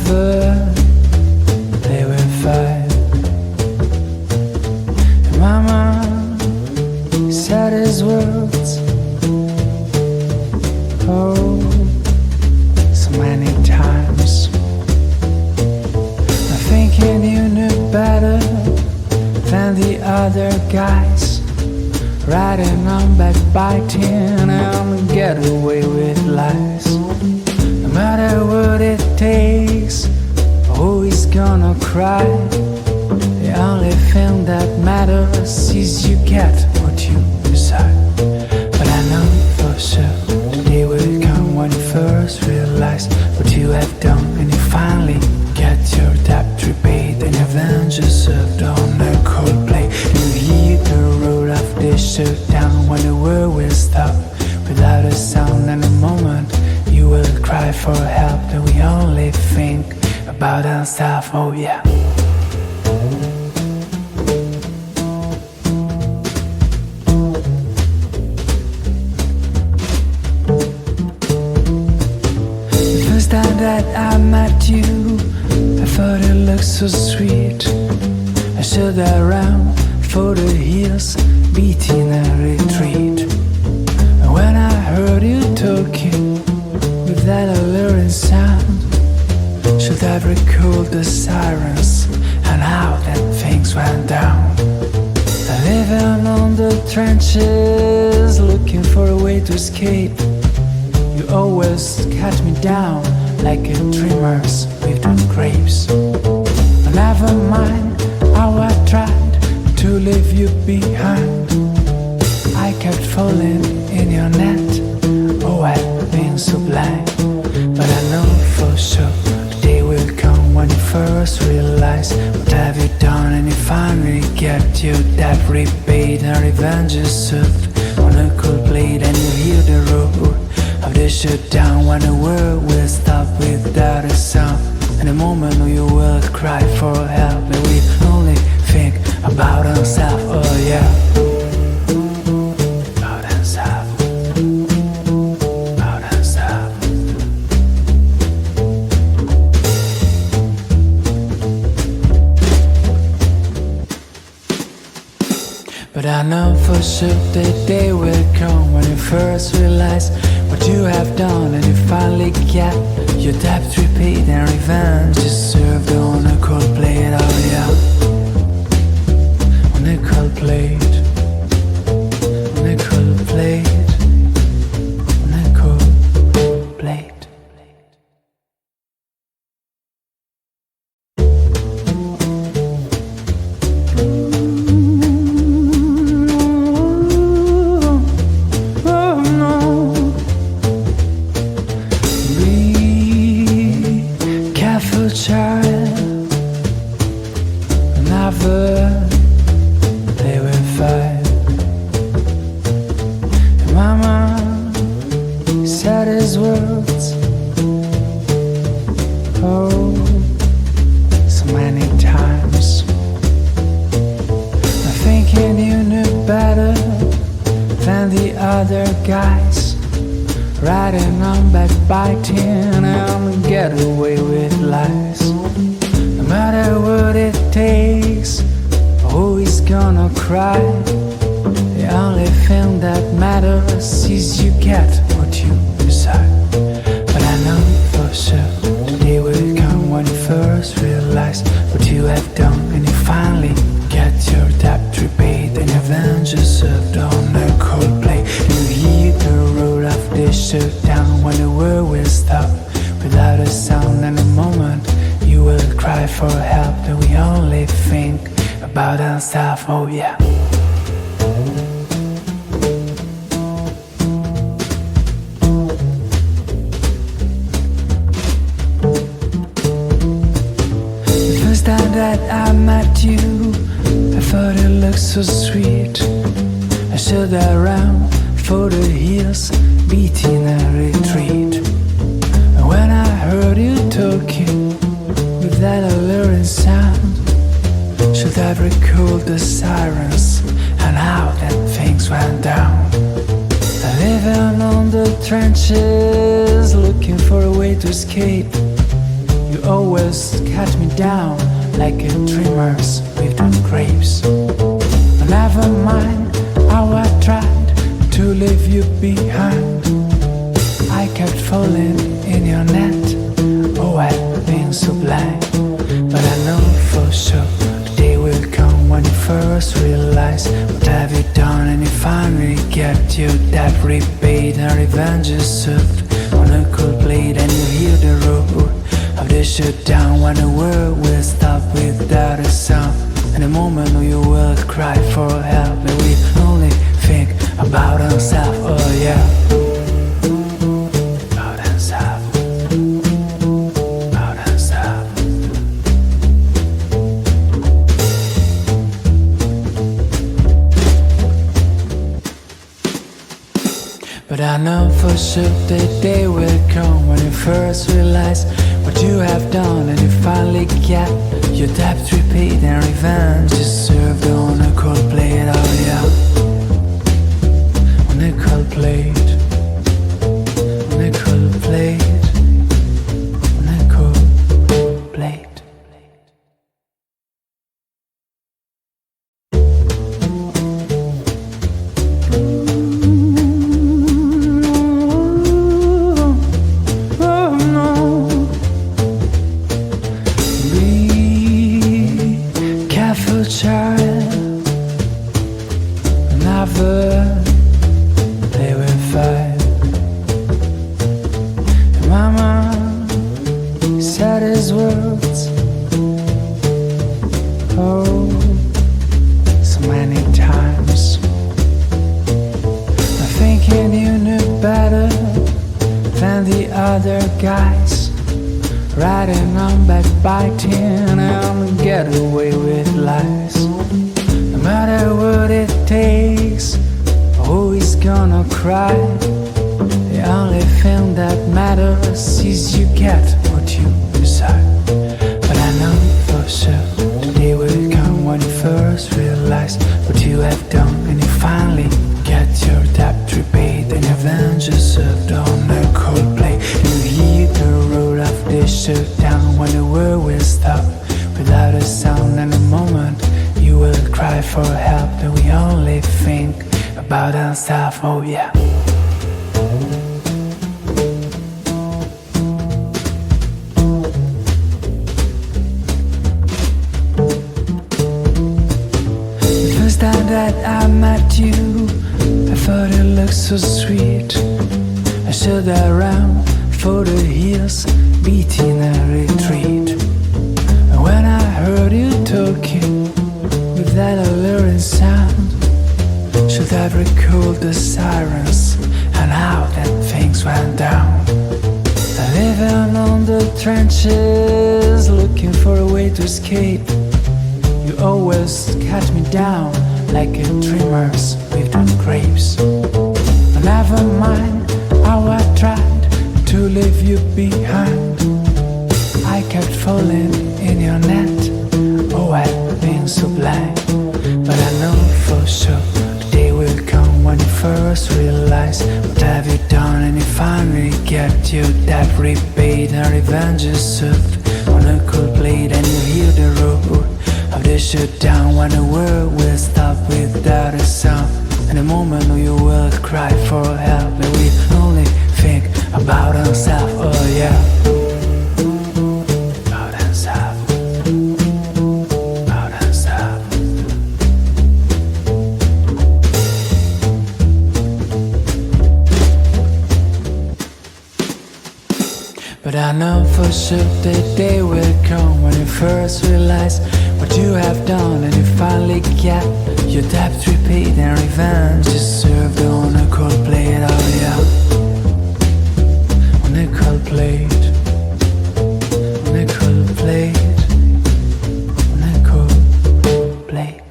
never play with fire. And Mama said his words, oh, so many times. I'm thinking you knew better than the other guys, riding on backbiting and get away with lies. No matter what it takes, always gonna cry. The only thing that matters is you get what you decide. But I know for sure the day will come when you first realize what you have done, and you finally get your debt repaid, and your vengeance served on a cold plate. You hear the roar of the shutdown when the world will stop without a sound. And the moment you will cry for help, and we only think about ourselves. Oh yeah. The first time that I met you, I thought it looked so sweet. I stood around for the hills, beating a retreat. And when I heard you talking with that alluring sound, should have recalled the sirens and how that things went down. Living on the trenches, looking for a way to escape. You always cut me down like a dreamer's with the grapes. But never mind how I tried to leave you behind. I kept falling in your net. Oh, I've been so blind. But I know for sure the day will come when you first realize what have you done, and you finally get your debt repaid, and revenge is served on a cold plate. And you hear the roar of the shutdown when the world will stop without a sound. And the moment you will cry for help, and we only think about ourselves. Oh yeah. About ourselves. About ourselves. But I know for sure the day will come when you first realize what you have done, and you finally get your debt repaid, and revenge is served on a cold plate. Oh yeah. On a cold plate. On a cold plate. On a cold plate. Child, never play with fire. And Mama said his words, oh, so many times. I'm thinking you knew better than the other guys, riding on backbiting and get away with lies. No matter what it takes, always gonna cry. The only thing that matters is you get what you decide. But I know for sure the day will come when you first realize what you have done, and you finally get your debt repaid, and your vengeance served on a cold plate. You hear the roar of the shutdown when the world will stop without a sound. And the moment you will cry for help, and we only think about ourselves. Oh yeah. The first time that I met you, I thought it looked so sweet. I stood around for the hills, beating a retreat. And when I heard you talking with that alluring sound, should have recalled the sirens and how that things went down. Living on the trenches, looking for a way to escape. You You always cut me down like a dreamers with on grapes. But never mind how I tried to leave you behind. I kept falling in your net. Oh, I've been so blind. But I know for sure the day will come when you first realize what have you done, and you finally get your debt repaid and revenge is served on a cold plate. And you hear the roar of the shutdown when the world will stop without a sound. In a moment you will cry for help, and we only think about ourselves. Oh yeah, about ourselves, about ourselves. But I know for sure the day will come when you first realize what you have done, and you finally get your debt repaid and revenge is served on a cold plate. Oh yeah, on a cold plate, on a cold plate, on a cold plate. Child, never play with fire. And Mama said his words, oh, so many times. I'm thinking you knew better than the other guys, riding on backbiting and get away with lies. No matter what it takes, always gonna cry. The only thing that matters is you get what you decide. But I know for sure the day will come when you first realize what you have done, and you finally get your debt repaid and your vengeance served on a cold plate. And you hear the roar of the shutdown when the world will stop without a sound. And the moment you will cry for help, and we only think about ourselves. Oh yeah. The first time that I met you, I thought it looked so sweet. I stood around for the hills, beating a retreat. And when I heard you talking with that alluring sound, should have recalled the sirens and how that things went down. Living on the trenches, looking for a way to escape. You always cut me down like a dreamers with on grapes. But never mind how I tried to leave you behind. I kept falling in your net. Oh, I've been so blind. But I know for sure the day will come when you first realize what have you done, and you finally get your debt repaid and revenge is served on a cold plate. And you hear the roar of the shutdown when the world will stop without a sound. In a moment you will cry for help, and we only think about ourselves. Oh yeah, about ourselves, about ourselves. But I know for sure the day will come when you first realize what you have done, and you finally get your debt repaid and revenge is served on a cold plate. Oh yeah, on a cold plate, on a cold plate, on a cold plate.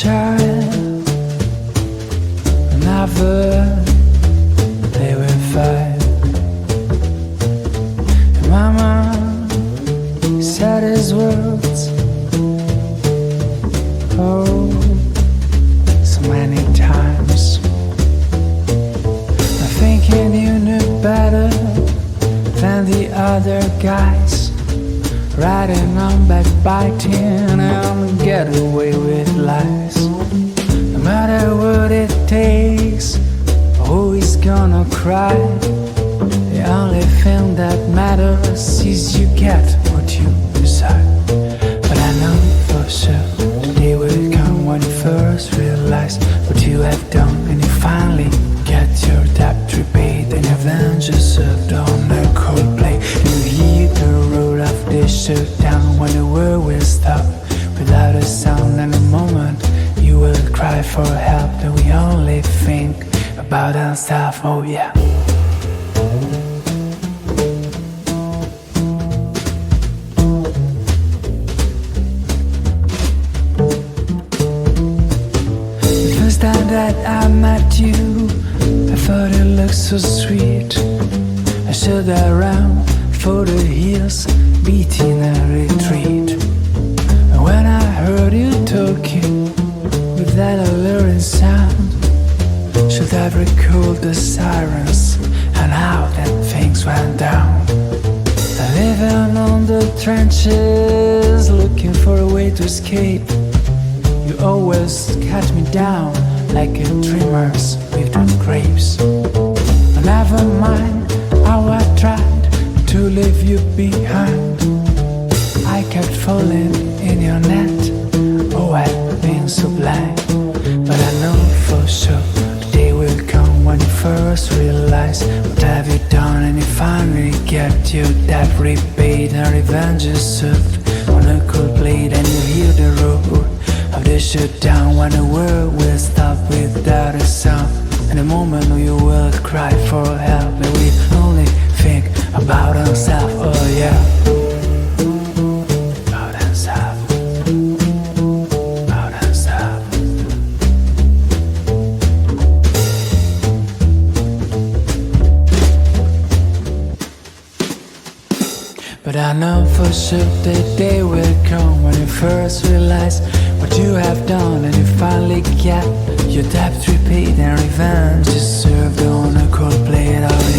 Child, never play with fire. thinking you knew better than the other guys, riding on backbiting and get away with lies. No matter what it takes, who is gonna cry? The only thing that matters is you get what you decide. But I know for sure the day will come when you first realize what you have done, and you finally get your debt repaid, and your vengeance served on a cold plate. You hear the roar of the shutdown when the world will stop without a sound, and the moment you will cry for help, and we only think about ourselves. Oh yeah. Time that I met you, I thought it looked so sweet. I stood around for the hills, beating a retreat. And when I heard you talking with that alluring sound, should have recalled the sirens and how that things went down. Living on the trenches, looking for a way to escape. You always cut me down like a dreamer's with the grapes. But never mind how I tried to leave you behind. I kept falling in your net. Oh, I've been so blind. But I know for sure the day will come when you first realize what have you done, and you finally get your debt repaid, and revenge is served on a cold plate, and you hear the roar of the shutdown when the world will stop without a sound, and the moment you will cry for help, and we only think about ourselves. Oh yeah, about ourselves, about ourselves. But I know for sure the day will come when you first realize what you have done, and you finally get your debt repaid, and revenge is served on a cold plate. Oh